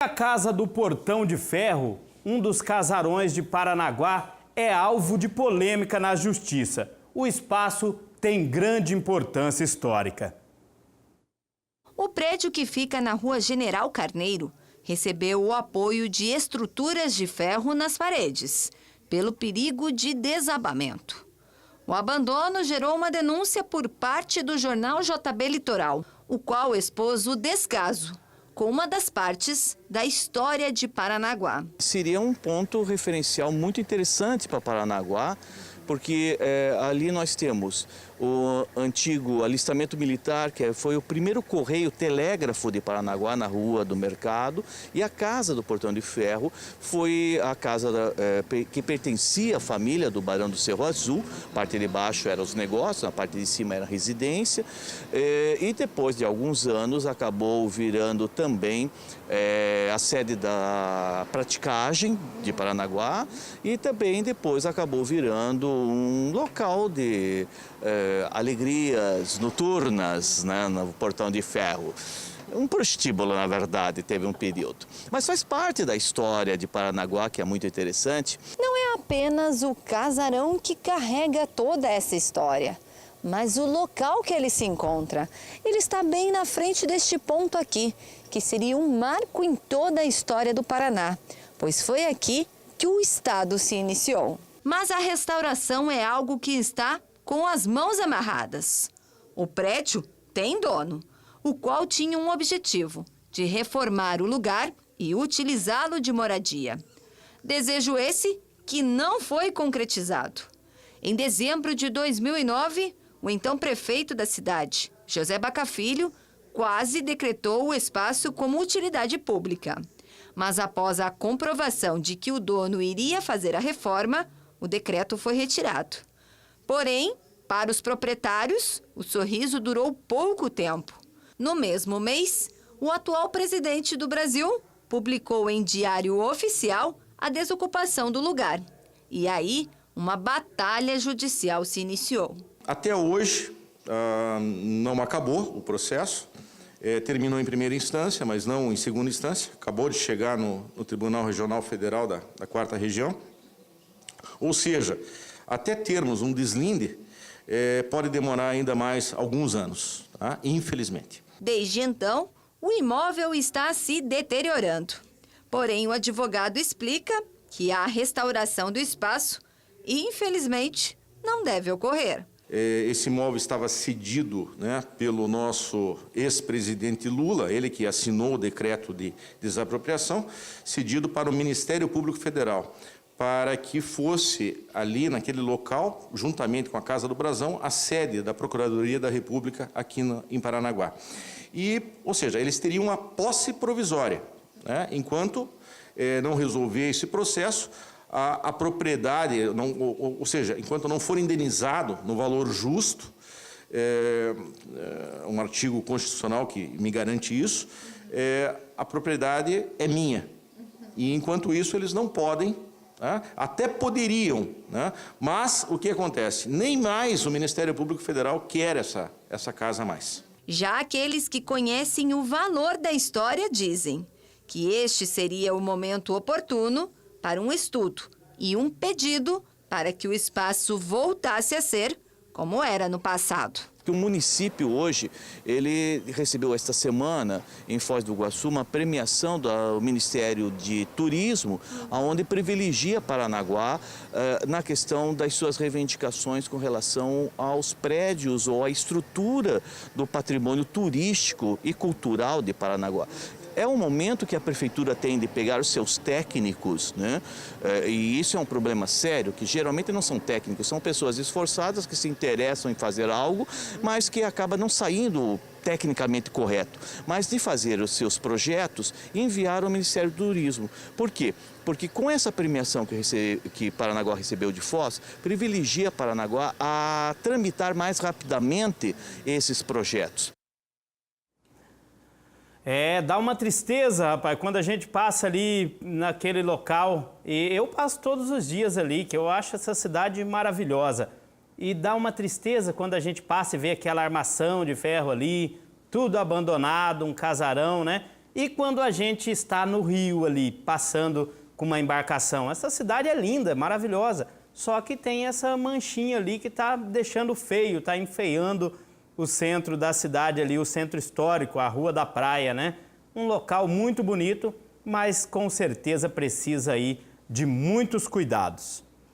A Casa do Portão de Ferro, um dos casarões de Paranaguá, é alvo de polêmica na justiça. O espaço tem grande importância histórica. O prédio, que fica na Rua General Carneiro, recebeu o apoio de estruturas de ferro nas paredes, pelo perigo de desabamento. O abandono gerou uma denúncia por parte do jornal JB Litoral, o qual expôs o descaso com uma das partes da história de Paranaguá. Seria um ponto referencial muito interessante para Paranaguá, porque ali nós temos o antigo alistamento militar, que foi o primeiro correio telégrafo de Paranaguá, na Rua do Mercado, e a Casa do Portão de Ferro foi a casa que pertencia à família do Barão do Cerro Azul. A parte de baixo eram os negócios, a parte de cima era a residência, e depois de alguns anos acabou virando também a sede da praticagem de Paranaguá, e também depois acabou virando um local de alegrias noturnas, né, no Portão de Ferro. Um prostíbulo, na verdade, teve um período. Mas faz parte da história de Paranaguá, que é muito interessante. Não é apenas o casarão que carrega toda essa história, mas o local que ele se encontra. Ele está bem na frente deste ponto aqui, que seria um marco em toda a história do Paraná, pois foi aqui que o estado se iniciou. Mas a restauração é algo que está com as mãos amarradas. O prédio tem dono, o qual tinha um objetivo de reformar o lugar e utilizá-lo de moradia. Desejo esse que não foi concretizado. Em dezembro de 2009, o então prefeito da cidade, José Baca Filho, quase decretou o espaço como utilidade pública. Mas após a comprovação de que o dono iria fazer a reforma, o decreto foi retirado. Porém, para os proprietários, o sorriso durou pouco tempo. No mesmo mês, o atual presidente do Brasil publicou em Diário Oficial a desocupação do lugar. E aí, uma batalha judicial se iniciou. Até hoje, não acabou o processo. Terminou em primeira instância, mas não em segunda instância. Acabou de chegar no Tribunal Regional Federal da 4ª Região. Ou seja, até termos um deslinde, pode demorar ainda mais alguns anos, tá? Infelizmente. Desde então, o imóvel está se deteriorando. Porém, o advogado explica que a restauração do espaço, infelizmente, não deve ocorrer. Esse imóvel estava cedido, né, pelo nosso ex-presidente Lula, ele que assinou o decreto de desapropriação, cedido para o Ministério Público Federal, para que fosse ali naquele local, juntamente com a Casa do Brasão, a sede da Procuradoria da República aqui em Paranaguá. Ou seja, eles teriam uma posse provisória, né, enquanto não resolver esse processo, a propriedade, ou seja, enquanto não for indenizado no valor justo, um artigo constitucional que me garante isso, a propriedade é minha. E enquanto isso eles não podem, né? Até poderiam, né? Mas o que acontece? Nem mais o Ministério Público Federal quer essa casa mais. Já aqueles que conhecem o valor da história dizem que este seria o momento oportuno para um estudo e um pedido para que o espaço voltasse a ser como era no passado. O município hoje, ele recebeu esta semana, em Foz do Iguaçu, uma premiação do Ministério de Turismo, onde privilegia Paranaguá na questão das suas reivindicações com relação aos prédios ou à estrutura do patrimônio turístico e cultural de Paranaguá. É um momento que a prefeitura tem de pegar os seus técnicos, né? E isso é um problema sério, que geralmente não são técnicos, são pessoas esforçadas que se interessam em fazer algo, mas que acaba não saindo tecnicamente correto, mas de fazer os seus projetos e enviar ao Ministério do Turismo. Por quê? Porque com essa premiação que Paranaguá recebeu de Foz, privilegia Paranaguá a tramitar mais rapidamente esses projetos. Dá uma tristeza, rapaz, quando a gente passa ali naquele local, e eu passo todos os dias ali, que eu acho essa cidade maravilhosa. E dá uma tristeza quando a gente passa e vê aquela armação de ferro ali, tudo abandonado, um casarão, né? E quando a gente está no rio ali, passando com uma embarcação, essa cidade é linda, maravilhosa, só que tem essa manchinha ali que está deixando feio, está enfeiando o centro da cidade ali, o centro histórico, a Rua da Praia, né? Um local muito bonito, mas com certeza precisa aí de muitos cuidados.